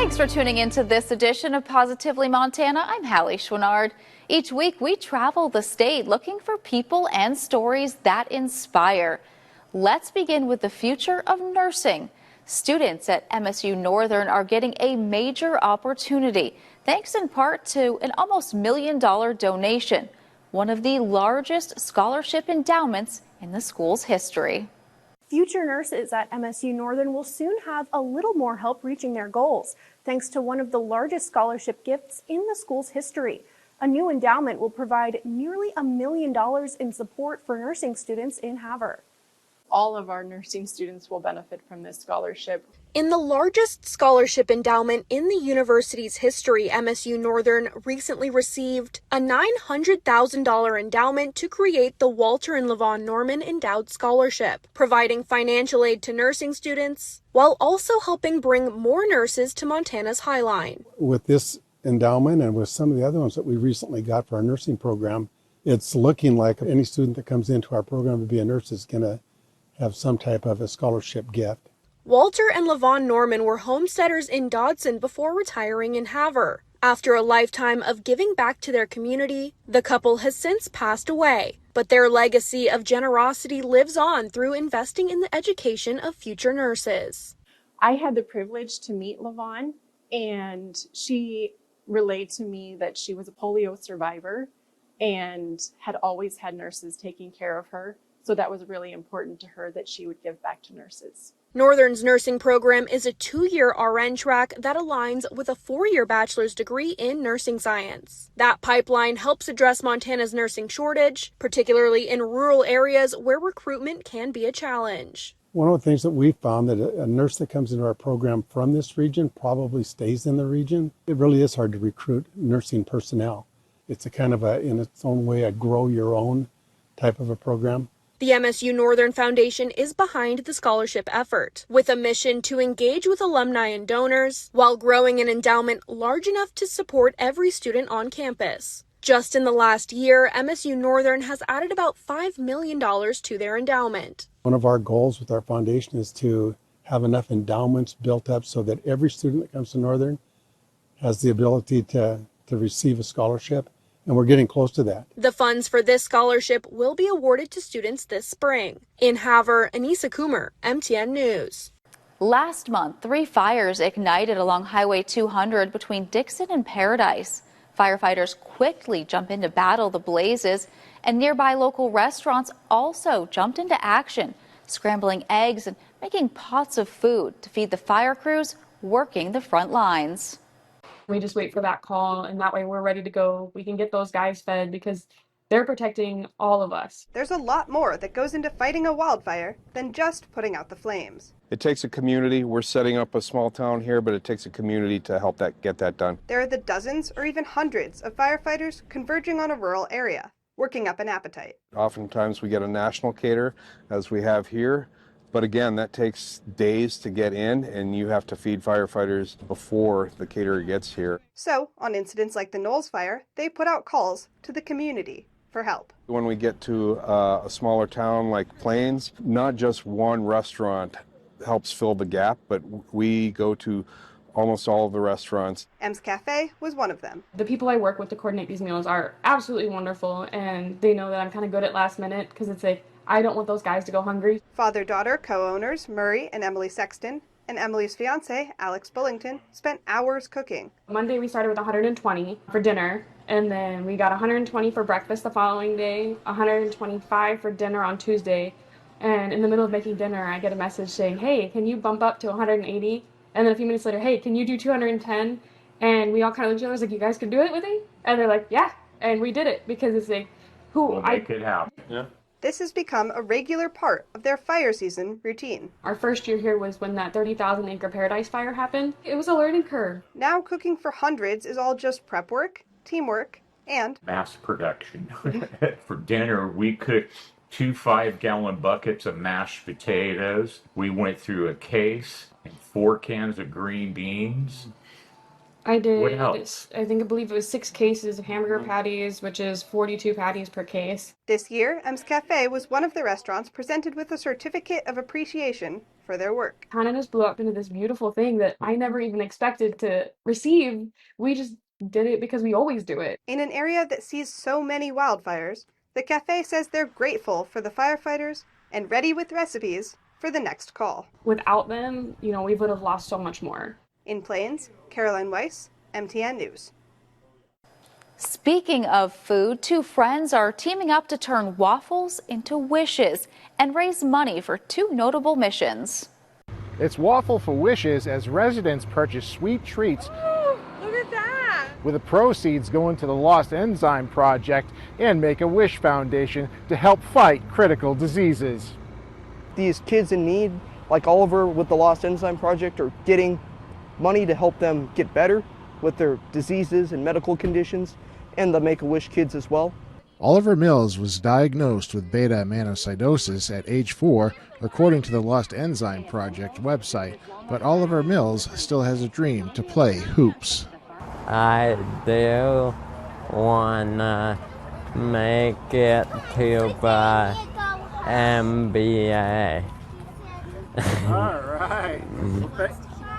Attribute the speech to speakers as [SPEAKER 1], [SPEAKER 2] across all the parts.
[SPEAKER 1] Thanks for tuning into this edition of Positively Montana. I'm Hallie Schwinnard. Each week we travel the state looking for people and stories that inspire. Let's begin with the future of nursing. Students at MSU Northern are getting a major opportunity, thanks in part to an almost $1 million donation, one of the largest scholarship endowments in the school's history.
[SPEAKER 2] Future nurses at MSU Northern will soon have a little more help reaching their goals, thanks to one of the largest scholarship gifts in the school's history. A new endowment will provide nearly $1 million in support for nursing students in Havre.
[SPEAKER 3] All of our nursing students will benefit from this scholarship.
[SPEAKER 2] In the largest scholarship endowment in the university's history, MSU Northern recently received a $900,000 endowment to create the Walter and LaVon Norman Endowed Scholarship, providing financial aid to nursing students while also helping bring more nurses to Montana's Highline.
[SPEAKER 4] With this endowment and with some of the other ones that we recently got for our nursing program, it's looking like any student that comes into our program to be a nurse is going to have some type of a scholarship gift.
[SPEAKER 2] Walter and LaVon Norman were homesteaders in Dodson before retiring in Havre. After a lifetime of giving back to their community, the couple has since passed away, but their legacy of generosity lives on through investing in the education of future nurses.
[SPEAKER 3] I had the privilege to meet LaVon, and she relayed to me that she was a polio survivor and had always had nurses taking care of her. So that was really important to her that she would give back to nurses.
[SPEAKER 2] Northern's nursing program is a 2-year RN track that aligns with a 4-year bachelor's degree in nursing science. That pipeline helps address Montana's nursing shortage, particularly in rural areas where recruitment can be a challenge.
[SPEAKER 4] One of the things that we found that a nurse that comes into our program from this region probably stays in the region. It really is hard to recruit nursing personnel. It's a kind of in its own way, a grow your own type of a program.
[SPEAKER 2] The MSU Northern Foundation is behind the scholarship effort, with a mission to engage with alumni and donors while growing an endowment large enough to support every student on campus. Just in the last year, MSU Northern has added about $5 million to their endowment.
[SPEAKER 4] One of our goals with our foundation is to have enough endowments built up so that every student that comes to Northern has the ability to receive a scholarship. And we're getting close to that.
[SPEAKER 2] The funds for this scholarship will be awarded to students this spring. In Havre, Anissa Coomer, MTN News.
[SPEAKER 1] Last month, 3 fires ignited along Highway 200 between Dixon and Paradise. Firefighters quickly jumped in to battle the blazes, and nearby local restaurants also jumped into action, scrambling eggs and making pots of food to feed the fire crews working the front lines.
[SPEAKER 3] We just wait for that call, and that way we're ready to go. We can get those guys fed because they're protecting all of us.
[SPEAKER 5] There's a lot more that goes into fighting a wildfire than just putting out the flames.
[SPEAKER 6] It takes a community. We're setting up a small town here, but it takes a community to help get that done.
[SPEAKER 5] There are the dozens or even hundreds of firefighters converging on a rural area, working up an appetite.
[SPEAKER 6] Oftentimes we get a national cater, as we have here. But again, that takes days to get in, and you have to feed firefighters before the caterer gets here.
[SPEAKER 5] So, on incidents like the Knowles fire, they put out calls to the community for help.
[SPEAKER 6] When we get to a smaller town like Plains, not just one restaurant helps fill the gap, but we go to almost all of the restaurants.
[SPEAKER 5] M's Cafe was one of them.
[SPEAKER 3] The people I work with to coordinate these meals are absolutely wonderful, and they know that I'm kind of good at last minute because it's like, I don't want those guys to go hungry.
[SPEAKER 5] Father-daughter co-owners Murray and Emily Sexton and Emily's fiance, Alex Bullington, spent hours cooking.
[SPEAKER 3] Monday we started with 120 for dinner, and then we got 120 for breakfast the following day, 125 for dinner on Tuesday, and in the middle of making dinner I get a message saying, hey, can you bump up to 180? And then a few minutes later, hey, can you do 210? And we all kind of looked at each other, like, you guys can do it with me? And they're like, yeah, and we did it because it's like,
[SPEAKER 7] we'll make it happen. Yeah.
[SPEAKER 5] This has become a regular part of their fire season routine.
[SPEAKER 3] Our first year here was when that 30,000 acre Paradise fire happened. It was a learning curve.
[SPEAKER 5] Now cooking for hundreds is all just prep work, teamwork, and
[SPEAKER 7] mass production. For dinner, we cooked 2 5-gallon buckets of mashed potatoes. We went through a case and 4 cans of green beans.
[SPEAKER 3] I did.
[SPEAKER 7] What else?
[SPEAKER 3] I believe it was 6 cases of hamburger patties, which is 42 patties per case.
[SPEAKER 5] This year, M's Cafe was one of the restaurants presented with a certificate of appreciation for their work.
[SPEAKER 3] Kind of just blew up into this beautiful thing that I never even expected to receive. We just did it because we always do it.
[SPEAKER 5] In an area that sees so many wildfires, the cafe says they're grateful for the firefighters and ready with recipes for the next call.
[SPEAKER 3] Without them, we would have lost so much more.
[SPEAKER 5] In Plains, Caroline Weiss, MTN News.
[SPEAKER 1] Speaking of food, two friends are teaming up to turn waffles into wishes and raise money for two notable missions.
[SPEAKER 8] It's Waffle for Wishes as residents purchase sweet treats.
[SPEAKER 5] Look at that!
[SPEAKER 8] With the proceeds going to the Lost Enzyme Project and Make-A-Wish Foundation to help fight critical diseases.
[SPEAKER 9] These kids in need, like Oliver with the Lost Enzyme Project, are getting money to help them get better with their diseases and medical conditions, and the Make-A-Wish kids as well.
[SPEAKER 8] Oliver Mills was diagnosed with beta amyloidosis at age 4, according to the Lost Enzyme Project website, but Oliver Mills still has a dream to play hoops.
[SPEAKER 10] I do wanna make it to the NBA.
[SPEAKER 8] All right.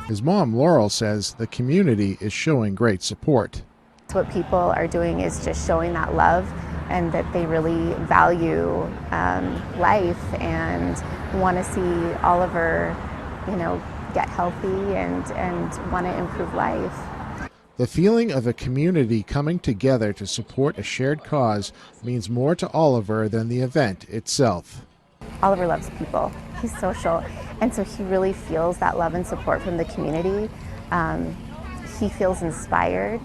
[SPEAKER 8] His mom, Laurel, says the community is showing great support.
[SPEAKER 11] What people are doing is just showing that love and that they really value life and want to see Oliver, get healthy and want to improve life.
[SPEAKER 8] The feeling of a community coming together to support a shared cause means more to Oliver than the event itself.
[SPEAKER 11] Oliver loves people. He's social, and so he really feels that love and support from the community. He feels inspired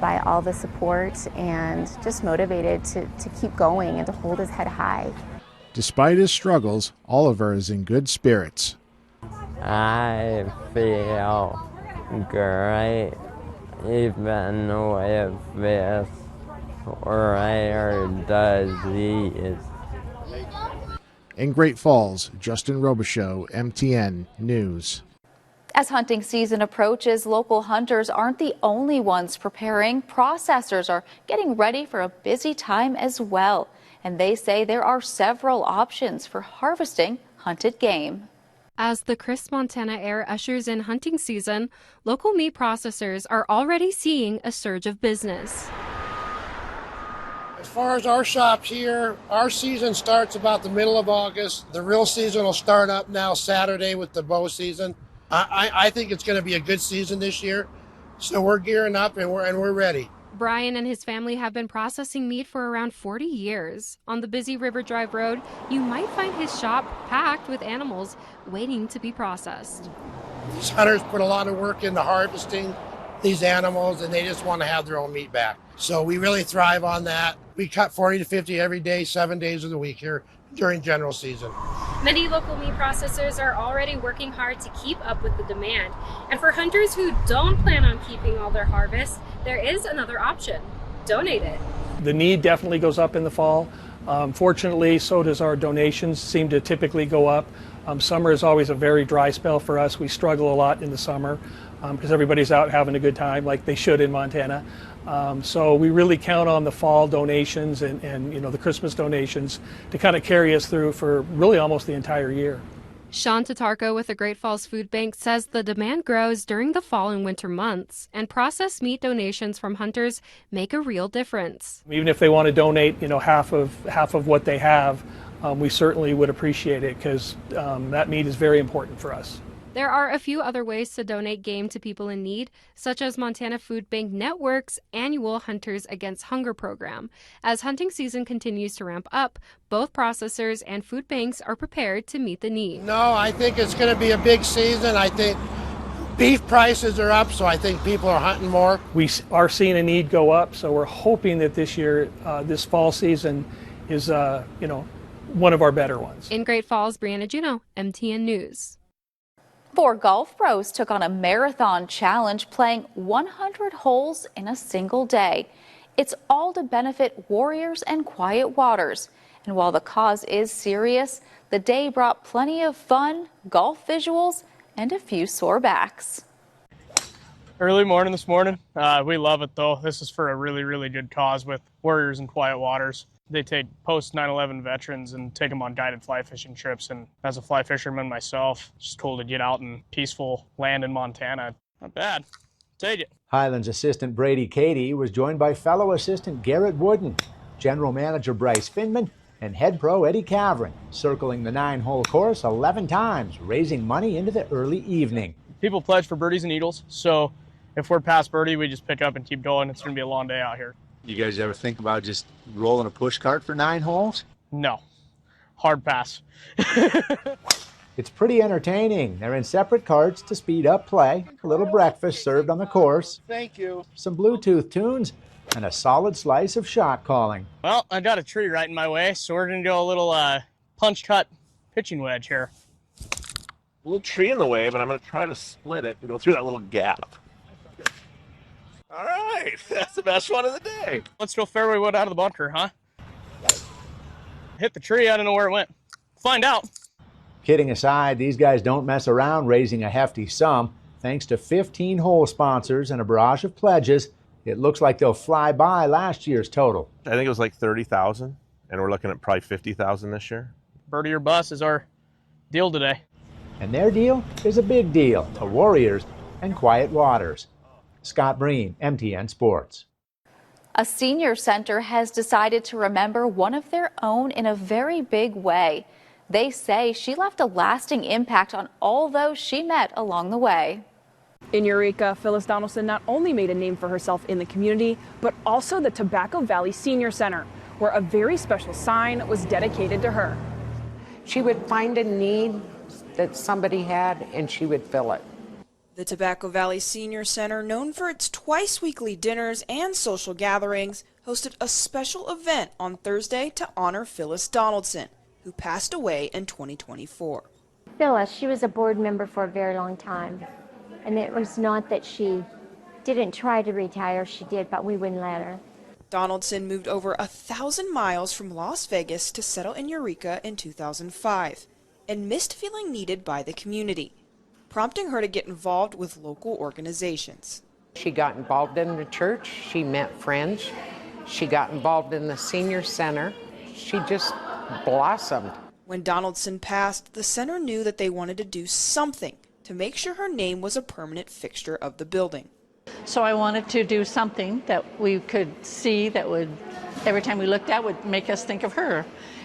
[SPEAKER 11] by all the support and just motivated to keep going and to hold his head high.
[SPEAKER 8] Despite his struggles, Oliver is in good spirits.
[SPEAKER 10] I feel great even with this rare disease.
[SPEAKER 8] In Great Falls, Justin Robichaux, MTN News.
[SPEAKER 1] As hunting season approaches, local hunters aren't the only ones preparing. Processors are getting ready for a busy time as well. And they say there are several options for harvesting hunted game.
[SPEAKER 12] As the crisp Montana air ushers in hunting season, local meat processors are already seeing a surge of business.
[SPEAKER 13] As far as our shops here, our season starts about the middle of August. The real season will start up now Saturday with the bow season. I think it's going to be a good season this year, so we're gearing up and we're ready.
[SPEAKER 12] Brian and his family have been processing meat for around 40 years. On the busy River Drive Road, you might find his shop packed with animals waiting to be processed.
[SPEAKER 13] These hunters put a lot of work into harvesting these animals, and they just want to have their own meat back. So we really thrive on that. We cut 40 to 50 every day, 7 days of the week here during general season.
[SPEAKER 12] Many local meat processors are already working hard to keep up with the demand. And for hunters who don't plan on keeping all their harvest, there is another option: donate it.
[SPEAKER 14] The need definitely goes up in the fall. Fortunately, so does our donations seem to typically go up. Summer is always a very dry spell for us. We struggle a lot in the summer because everybody's out having a good time like they should in Montana. So we really count on the fall donations and the Christmas donations to kind of carry us through for really almost the entire year.
[SPEAKER 12] Sean Tatarko with the Great Falls Food Bank says the demand grows during the fall and winter months, and processed meat donations from hunters make a real difference.
[SPEAKER 14] Even if they want to donate, half of what they have, we certainly would appreciate it because that meat is very important for us.
[SPEAKER 12] There are a few other ways to donate game to people in need, such as Montana Food Bank Network's annual Hunters Against Hunger program. As hunting season continues to ramp up, both processors and food banks are prepared to meet the need.
[SPEAKER 13] No, I think it's going to be a big season. I think beef prices are up, so I think people are hunting more.
[SPEAKER 14] We are seeing a need go up, so we're hoping that this year, this fall season is, one of our better ones.
[SPEAKER 12] In Great Falls, Brianna Juneau, MTN News.
[SPEAKER 1] 4 golf pros took on a marathon challenge playing 100 holes in a single day. It's all to benefit Warriors and Quiet Waters. And while the cause is serious, the day brought plenty of fun, golf visuals, and a few sore backs.
[SPEAKER 15] Early morning this morning. We love it though. This is for a really, really good cause with Warriors in Quiet Waters. They take post 9/11 veterans and take them on guided fly fishing trips. And as a fly fisherman myself, just cool to get out in peaceful land in Montana. Not bad. Take it.
[SPEAKER 16] Highlands assistant Brady Cady was joined by fellow assistant Garrett Wooden, general manager Bryce Finman, and head pro Eddie Cavron, circling the 9-hole course 11 times, raising money into the early evening.
[SPEAKER 15] People pledge for birdies and eagles, so if we're past birdie, we just pick up and keep going. It's going to be a long day out here.
[SPEAKER 17] You guys ever think about just rolling a push cart for 9 holes?
[SPEAKER 15] No. Hard pass.
[SPEAKER 16] It's pretty entertaining. They're in separate carts to speed up play, a little breakfast served on the course,
[SPEAKER 17] Thank you.
[SPEAKER 16] some Bluetooth tunes, and a solid slice of shot calling.
[SPEAKER 15] Well, I got a tree right in my way, so we're going to go a little punch cut pitching wedge here.
[SPEAKER 18] A little tree in the way, but I'm going to try to split it and go through that little gap. All right, that's the best one of the day.
[SPEAKER 15] Let's go fairway wood out of the bunker, huh? Hit the tree, I don't know where it went. Find out.
[SPEAKER 16] Kidding aside, these guys don't mess around raising a hefty sum. Thanks to 15 hole sponsors and a barrage of pledges, it looks like they'll fly by last year's total.
[SPEAKER 18] I think it was like 30,000, and we're looking at probably 50,000 this year.
[SPEAKER 15] Birdie or bust is our deal today.
[SPEAKER 16] And their deal is a big deal to Warriors and Quiet Waters. Scott Breen, MTN Sports.
[SPEAKER 1] A senior center has decided to remember one of their own in a very big way. They say she left a lasting impact on all those she met along the way.
[SPEAKER 19] In Eureka, Phyllis Donaldson not only made a name for herself in the community, but also the Tobacco Valley Senior Center, where a very special sign was dedicated to her.
[SPEAKER 20] She would find a need that somebody had, and she would fill it.
[SPEAKER 21] The Tobacco Valley Senior Center, known for its twice-weekly dinners and social gatherings, hosted a special event on Thursday to honor Phyllis Donaldson, who passed away in 2024.
[SPEAKER 22] Phyllis, she was a board member for a very long time. And it was not that she didn't try to retire, she did, but we wouldn't let her.
[SPEAKER 21] Donaldson moved over 1,000 miles from Las Vegas to settle in Eureka in 2005 and missed feeling needed by the community, prompting her to get involved with local organizations.
[SPEAKER 20] She got involved in the church, she met friends, she got involved in the senior center. She just blossomed.
[SPEAKER 21] When Donaldson passed, the center knew that they wanted to do something to make sure her name was a permanent fixture of the building.
[SPEAKER 23] So I wanted to do something that we could see that would, every time we looked at, would make us think of her.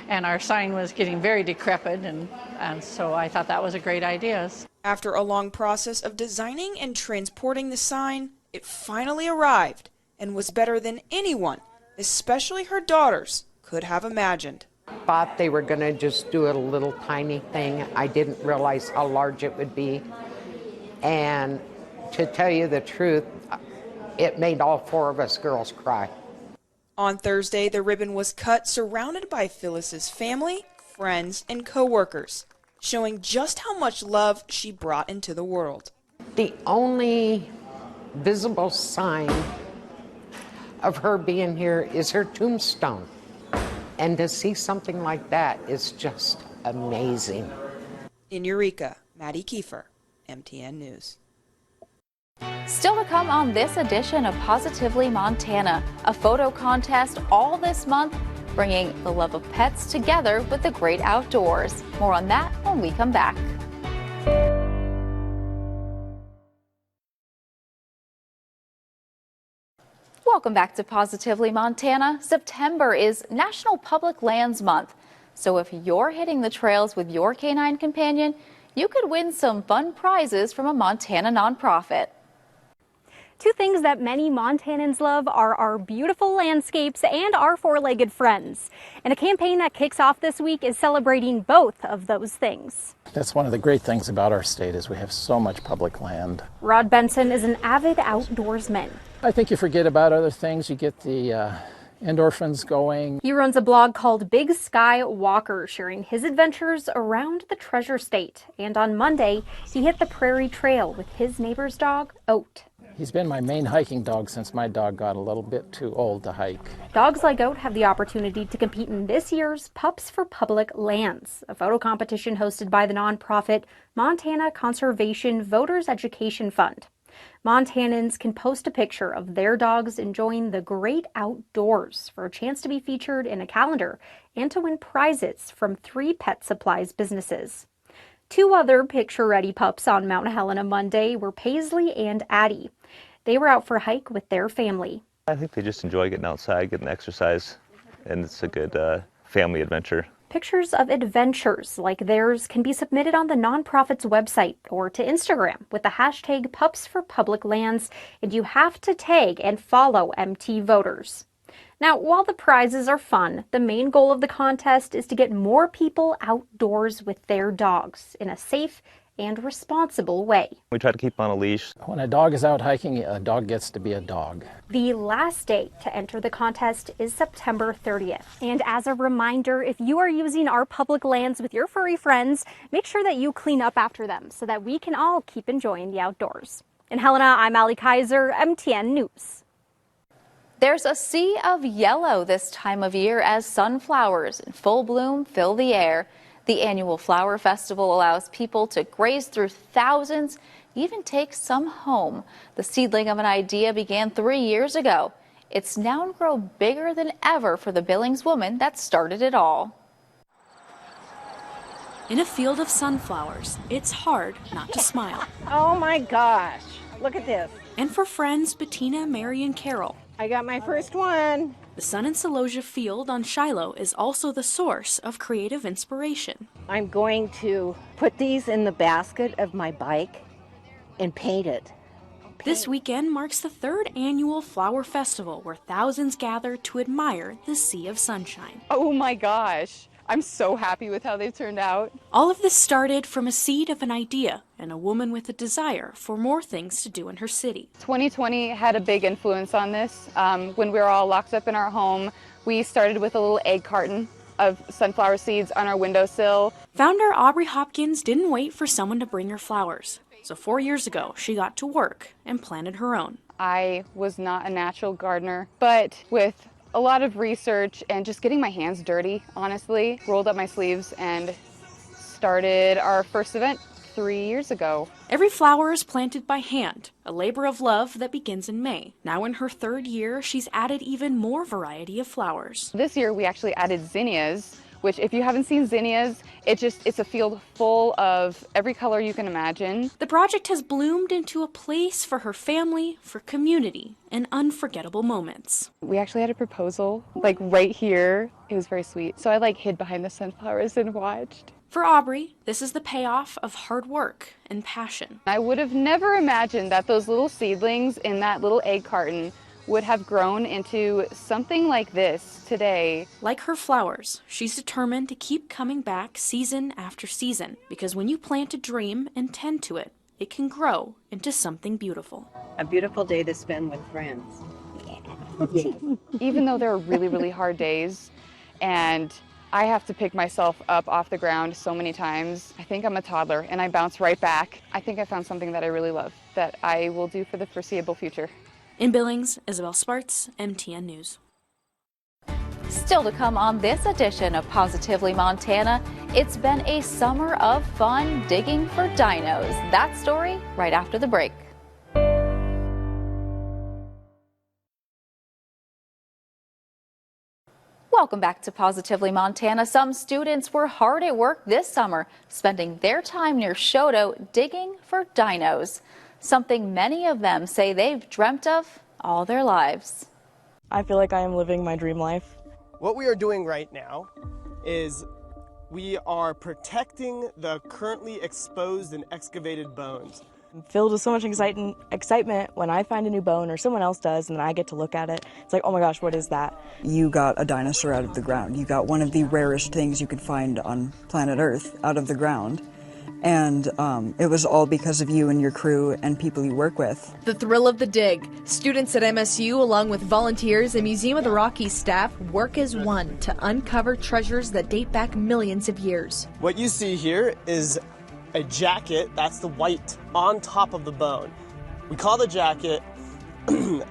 [SPEAKER 23] And our sign was getting very decrepit, and so I thought that was a great idea.
[SPEAKER 21] After a long process of designing and transporting the sign, it finally arrived and was better than anyone, especially her daughters, could have imagined.
[SPEAKER 20] Thought they were going to just do a little tiny thing. I didn't realize how large it would be. And to tell you the truth, it made all 4 of us girls cry.
[SPEAKER 21] On Thursday, the ribbon was cut surrounded by Phyllis's family, friends, and co-workers, showing just how much love she brought into the world.
[SPEAKER 20] The only visible sign of her being here is her tombstone. And to see something like that is just amazing.
[SPEAKER 21] In Eureka, Maddie Kiefer, MTN News.
[SPEAKER 1] Still to come on this edition of Positively Montana, a photo contest all this month, bringing the love of pets together with the great outdoors. More on that when we come back. Welcome back to Positively Montana. September is National Public Lands Month. So if you're hitting the trails with your canine companion, you could win some fun prizes from a Montana nonprofit.
[SPEAKER 24] Two things that many Montanans love are our beautiful landscapes and our four-legged friends. And a campaign that kicks off this week is celebrating both of those things.
[SPEAKER 25] That's one of the great things about our state is we have so much public land.
[SPEAKER 24] Rod Benson is an avid outdoorsman.
[SPEAKER 25] I think you forget about other things. You get the endorphins going.
[SPEAKER 24] He runs a blog called Big Sky Walker, sharing his adventures around the Treasure State. And on Monday, he hit the Prairie Trail with his neighbor's dog, Oat.
[SPEAKER 25] He's been my main hiking dog since my dog got a little bit too old to hike.
[SPEAKER 24] Dogs like Oat have the opportunity to compete in this year's Pups for Public Lands, a photo competition hosted by the nonprofit Montana Conservation Voters Education Fund. Montanans can post a picture of their dogs enjoying the great outdoors for a chance to be featured in a calendar and to win prizes from 3 pet supplies businesses. 2 other picture-ready pups on Mount Helena Monday were Paisley and Addie. They were out for a hike with their family.
[SPEAKER 2] I think they just enjoy getting outside, getting exercise, and it's a good family adventure.
[SPEAKER 24] Pictures of adventures like theirs can be submitted on the nonprofit's website or to Instagram with the hashtag Pups for Public Lands, and you have to tag and follow MT Voters. Now, while the prizes are fun, the main goal of the contest is to get more people outdoors with their dogs in a safe and responsible way.
[SPEAKER 2] We try to keep on a leash.
[SPEAKER 25] When a dog is out hiking, a dog gets to be a dog.
[SPEAKER 24] The last day to enter the contest is September 30th. And as a reminder, if you are using our public lands with your furry friends, make sure that you clean up after them so that we can all keep enjoying the outdoors. In Helena, I'm Allie Kaiser, MTN News.
[SPEAKER 1] There's a sea of yellow this time of year as sunflowers in full bloom fill the air. The annual flower festival allows people to graze through thousands, even take some home. The seedling of an idea began 3 years ago. It's now grown bigger than ever for the Billings woman that started it all.
[SPEAKER 3] In a field of sunflowers, it's hard not to smile.
[SPEAKER 4] Oh my gosh, look at this.
[SPEAKER 3] And for friends Bettina, Mary, and Carol,
[SPEAKER 4] I got my first one.
[SPEAKER 3] The Sun and Celosia field on Shiloh is also the source of creative inspiration.
[SPEAKER 4] I'm going to put these in the basket of my bike and paint it.
[SPEAKER 3] This weekend marks the 3rd annual Flower Festival, where thousands gather to admire the sea of sunshine.
[SPEAKER 6] Oh my gosh, I'm so happy with how they've turned out.
[SPEAKER 3] All of this started from a seed of an idea and a woman with a desire for more things to do in her city.
[SPEAKER 6] 2020 had a big influence on this. When we were all locked up in our home, we started with a little egg carton of sunflower seeds on our windowsill.
[SPEAKER 3] Founder Aubrey Hopkins didn't wait for someone to bring her flowers. So 4 years ago, she got to work and planted her own.
[SPEAKER 6] I was not a natural gardener, but with a lot of research and just getting my hands dirty, honestly, rolled up my sleeves and started our first event 3 years ago.
[SPEAKER 3] Every flower is planted by hand, a labor of love that begins in May. Now in her 3rd year, she's added even more variety of flowers.
[SPEAKER 6] This year we actually added zinnias, which if you haven't seen zinnias, it's a field full of every color you can imagine.
[SPEAKER 3] The project has bloomed into a place for her family, for community, and unforgettable moments.
[SPEAKER 6] We actually had a proposal, like right here. It was very sweet. So I hid behind the sunflowers and watched.
[SPEAKER 3] For Aubrey, this is the payoff of hard work and passion.
[SPEAKER 6] I would have never imagined that those little seedlings in that little egg carton would have grown into something like this today.
[SPEAKER 3] Like her flowers, she's determined to keep coming back season after season, because when you plant a dream and tend to it, it can grow into something beautiful.
[SPEAKER 4] A beautiful day to spend with friends.
[SPEAKER 6] Yeah. Even though there are really, really hard days, and I have to pick myself up off the ground so many times. I think I'm a toddler and I bounce right back. I think I found something that I really love that I will do for the foreseeable future.
[SPEAKER 3] In Billings, Isabel Sparts, MTN News.
[SPEAKER 1] Still to come on this edition of Positively Montana, it's been a summer of fun digging for dinos. That story right after the break. Welcome back to Positively Montana. Some students were hard at work this summer, spending their time near Shodo digging for dinos, something many of them say they've dreamt of all their lives.
[SPEAKER 7] I feel like I am living my dream life.
[SPEAKER 26] What we are doing right now is we are protecting the currently exposed and excavated bones.
[SPEAKER 7] I'm filled with so much excitement when I find a new bone or someone else does and then I get to look at it. It's like, oh my gosh, what is that?
[SPEAKER 27] You got a dinosaur out of the ground. You got one of the rarest things you could find on planet Earth out of the ground. And it was all because of you and your crew and people you work with.
[SPEAKER 28] The thrill of the dig. Students at MSU, along with volunteers and Museum of the Rockies staff, work as one to uncover treasures that date back millions of years.
[SPEAKER 26] What you see here is a jacket, that's the white on top of the bone. We call the jacket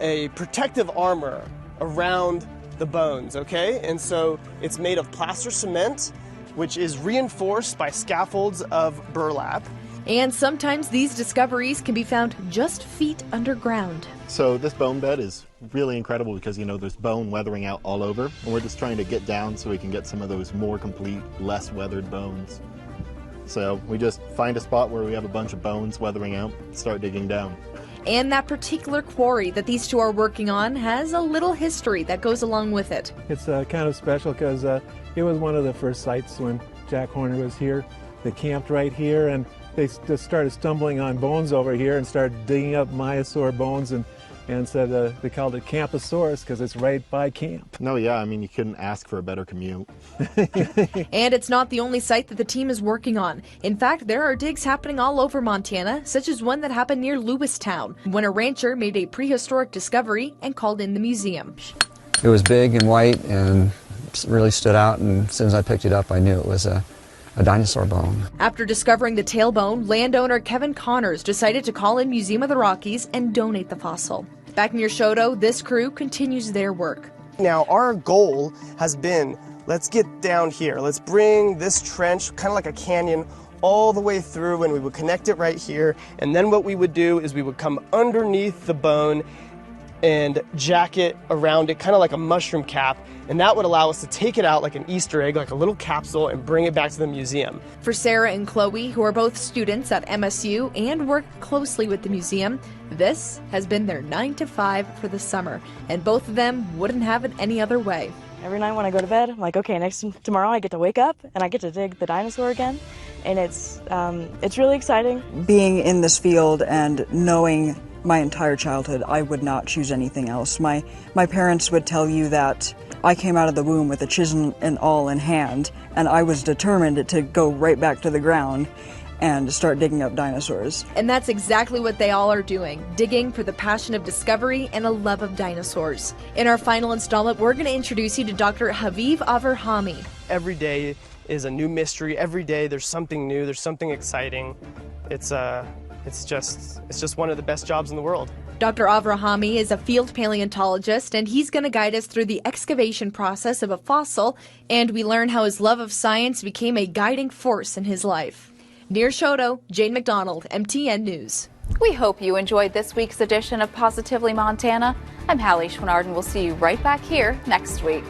[SPEAKER 26] a protective armor around the bones, okay? And so it's made of plaster cement, which is reinforced by scaffolds of burlap.
[SPEAKER 28] And sometimes these discoveries can be found just feet underground.
[SPEAKER 5] So this bone bed is really incredible because, there's bone weathering out all over. And we're just trying to get down so we can get some of those more complete, less weathered bones. So we just find a spot where we have a bunch of bones weathering out, start digging down.
[SPEAKER 28] And that particular quarry that these two are working on has a little history that goes along with it.
[SPEAKER 8] It's kind of special because it was one of the first sites when Jack Horner was here. They camped right here, and they just started stumbling on bones over here and started digging up Maiasaur bones and said they called it Camposaurus because it's right by camp.
[SPEAKER 5] No, yeah, you couldn't ask for a better commute.
[SPEAKER 28] And it's not the only site that the team is working on. In fact, there are digs happening all over Montana, such as one that happened near Lewistown, when a rancher made a prehistoric discovery and called in the museum.
[SPEAKER 9] It was big and white and really stood out, and as soon as I picked it up, I knew it was a dinosaur bone.
[SPEAKER 28] After discovering the tailbone, landowner Kevin Connors decided to call in Museum of the Rockies and donate the fossil. Back near Choteau, this crew continues their work.
[SPEAKER 26] Now, our goal has been, let's get down here. Let's bring this trench, kind of like a canyon, all the way through, and we would connect it right here. And then what we would do is we would come underneath the bone and jack it around it, kind of like a mushroom cap, and that would allow us to take it out like an Easter egg, like a little capsule, and bring it back to the museum.
[SPEAKER 28] For Sarah and Chloe, who are both students at MSU and work closely with the museum, this has been their 9 to 5 for the summer, and both of them wouldn't have it any other way.
[SPEAKER 7] Every night when I go to bed, I'm like, okay, tomorrow I get to wake up and I get to dig the dinosaur again, and it's really exciting.
[SPEAKER 27] Being in this field and knowing my entire childhood, I would not choose anything else. My parents would tell you that I came out of the womb with a chisel and awl in hand, and I was determined to go right back to the ground and start digging up dinosaurs.
[SPEAKER 28] And that's exactly what they all are doing, digging for the passion of discovery and a love of dinosaurs. In our final installment, we're going to introduce you to Dr. Haviv Avrahami.
[SPEAKER 26] Every day is a new mystery. Every day there's something new, there's something exciting. It's just one of the best jobs in the world.
[SPEAKER 28] Dr. Avrahami is a field paleontologist, and he's going to guide us through the excavation process of a fossil, and we learn how his love of science became a guiding force in his life. Near Choteau, Jane McDonald, MTN News.
[SPEAKER 1] We hope you enjoyed this week's edition of Positively Montana. I'm Hallie Schwinnard, and we'll see you right back here next week.